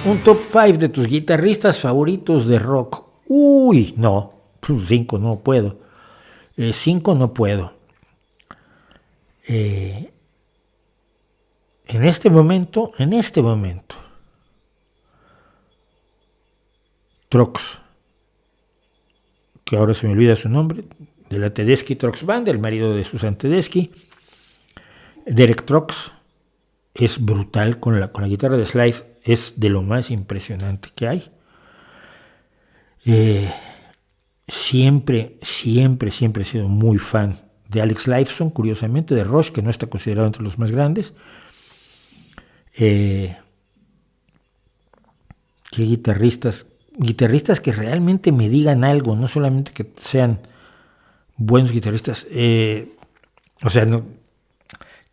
Un top 5 de tus guitarristas favoritos de rock. Uy, no. 5 no puedo. 5 no puedo. En este momento, Trox, que ahora se me olvida su nombre, de la Tedeschi Trox Band, el marido de Susan Tedeschi. Derek Trox es brutal con la guitarra de slide, es de lo más impresionante que hay. Siempre he sido muy fan de Alex Lifeson, curiosamente, de Rush, que no está considerado entre los más grandes. ¿Qué guitarristas que realmente me digan algo, no solamente que sean buenos guitarristas, que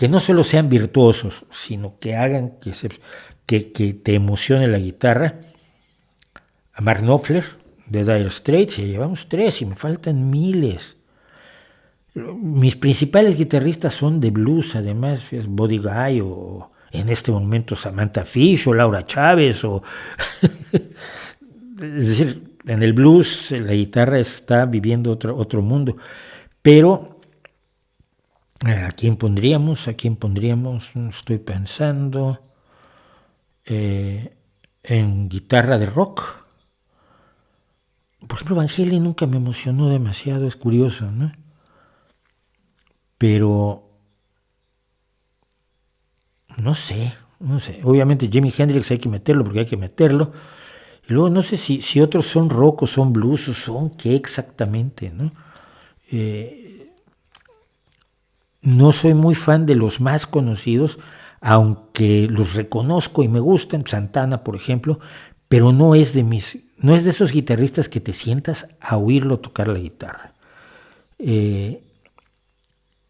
no solo sean virtuosos, sino que hagan que te emocione la guitarra? A Mark Knopfler, de Dire Straits, ya llevamos 3 y me faltan miles. Mis principales guitarristas son de blues, además, Buddy Guy o en este momento Samantha Fish o Laura Chávez o... Es decir, en el blues la guitarra está viviendo otro mundo. Pero, ¿a quién pondríamos? Estoy pensando en guitarra de rock. Por ejemplo, Van Halen nunca me emocionó demasiado, es curioso, ¿no? Pero no sé. Obviamente Jimi Hendrix hay que meterlo porque hay que meterlo. Y luego no sé si otros son rock o son blues o son qué exactamente, ¿no? No soy muy fan de los más conocidos, aunque los reconozco y me gustan, Santana, por ejemplo, pero no es de esos guitarristas que te sientas a oírlo tocar la guitarra.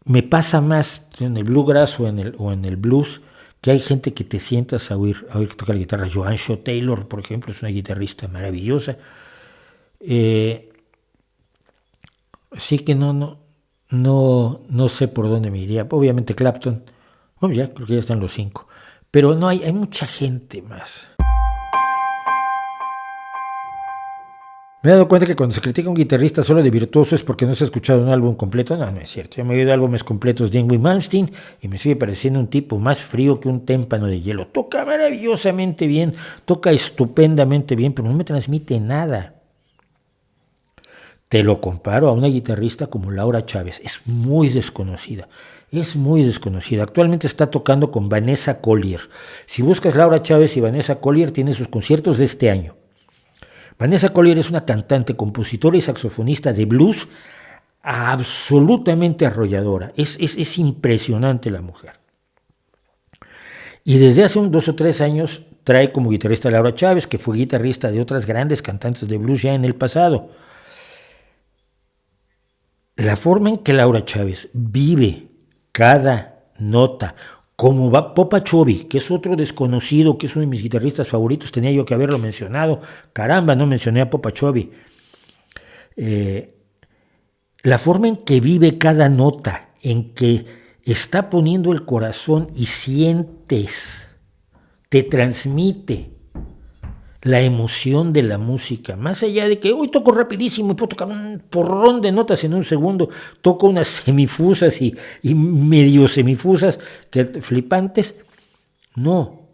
Me pasa más en el bluegrass o en el blues, que hay gente que te sientas a oír tocar la guitarra. Joan Shaw Taylor, por ejemplo, es una guitarrista maravillosa. Así que no sé por dónde me iría. Obviamente Clapton, bueno, ya creo que ya están los 5, pero no hay mucha gente más. Me he dado cuenta que cuando se critica a un guitarrista solo de virtuoso es porque no se ha escuchado un álbum completo. No es cierto. Yo me he oído álbumes completos de Yngwie Malmsteen y me sigue pareciendo un tipo más frío que un témpano de hielo. Toca maravillosamente bien, toca estupendamente bien, pero no me transmite nada. Te lo comparo a una guitarrista como Laura Chávez. Es muy desconocida. Actualmente está tocando con Vanessa Collier. Si buscas Laura Chávez y Vanessa Collier, tiene sus conciertos de este año. Vanessa Collier es una cantante, compositora y saxofonista de blues absolutamente arrolladora. Es impresionante la mujer. Y desde hace 2 o 3 años trae como guitarrista a Laura Chávez, que fue guitarrista de otras grandes cantantes de blues ya en el pasado. La forma en que Laura Chávez vive cada nota, como va Popa Chovy, que es otro desconocido, que es uno de mis guitarristas favoritos, tenía yo que haberlo mencionado. Caramba, no mencioné a Popa Chovy. La forma en que vive cada nota, en que está poniendo el corazón y sientes, te transmite la emoción de la música, más allá de que hoy toco rapidísimo y puedo tocar un porrón de notas en un segundo, toco unas semifusas y medio semifusas flipantes. No,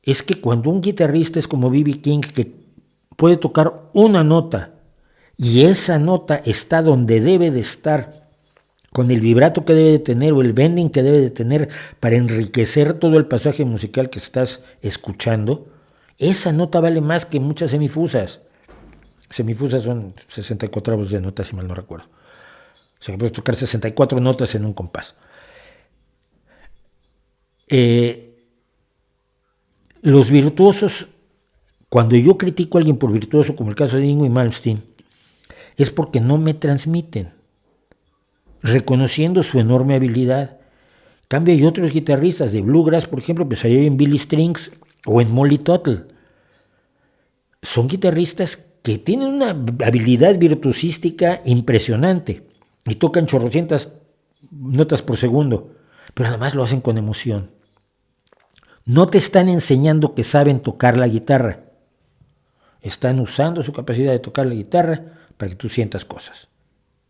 es que cuando un guitarrista es como B.B. King, que puede tocar una nota y esa nota está donde debe de estar, con el vibrato que debe de tener o el bending que debe de tener para enriquecer todo el pasaje musical que estás escuchando, esa nota vale más que muchas semifusas. Semifusas son 64 avos de nota, si mal no recuerdo. O sea, que puedes tocar 64 notas en un compás. Los virtuosos, cuando yo critico a alguien por virtuoso, como el caso de Yngwie Malmsteen, es porque no me transmiten, reconociendo su enorme habilidad. En cambio, hay otros guitarristas de bluegrass, por ejemplo, pensaría en Billy Strings o en Molly Tuttle. Son guitarristas que tienen una habilidad virtuosística impresionante y tocan chorrocientas notas por segundo, pero además lo hacen con emoción. No te están enseñando que saben tocar la guitarra. Están usando su capacidad de tocar la guitarra para que tú sientas cosas.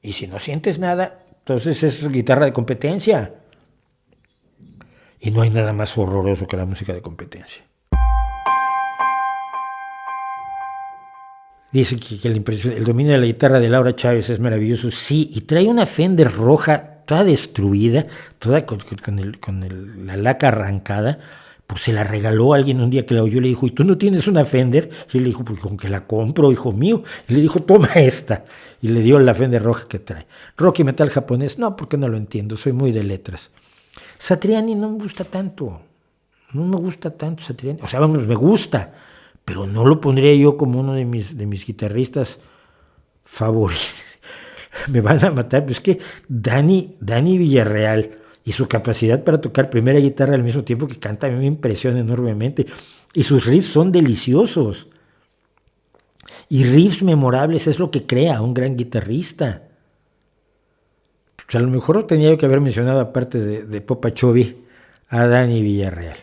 Y si no sientes nada, entonces es guitarra de competencia. Y no hay nada más horroroso que la música de competencia. Dice que el dominio de la guitarra de Laura Chávez es maravilloso. Sí, y trae una Fender roja toda destruida, toda con la laca arrancada. Pues se la regaló a alguien un día que la oyó y le dijo, ¿y tú no tienes una Fender? Y él le dijo, pues con que la compro, hijo mío. Y le dijo, toma esta. Y le dio la Fender roja que trae. Rock y metal japonés, no, porque no lo entiendo, soy muy de letras. Satriani no me gusta tanto. No me gusta tanto Satriani. O sea, vamos, me gusta, pero no lo pondría yo como uno de mis guitarristas favoritos. Me van a matar, pero es que Dani Villarreal y su capacidad para tocar primera guitarra al mismo tiempo que canta a mí me impresiona enormemente. Y sus riffs son deliciosos. Y riffs memorables es lo que crea un gran guitarrista. Pues a lo mejor tenía yo que haber mencionado, aparte de Popa Chovi, a Dani Villarreal.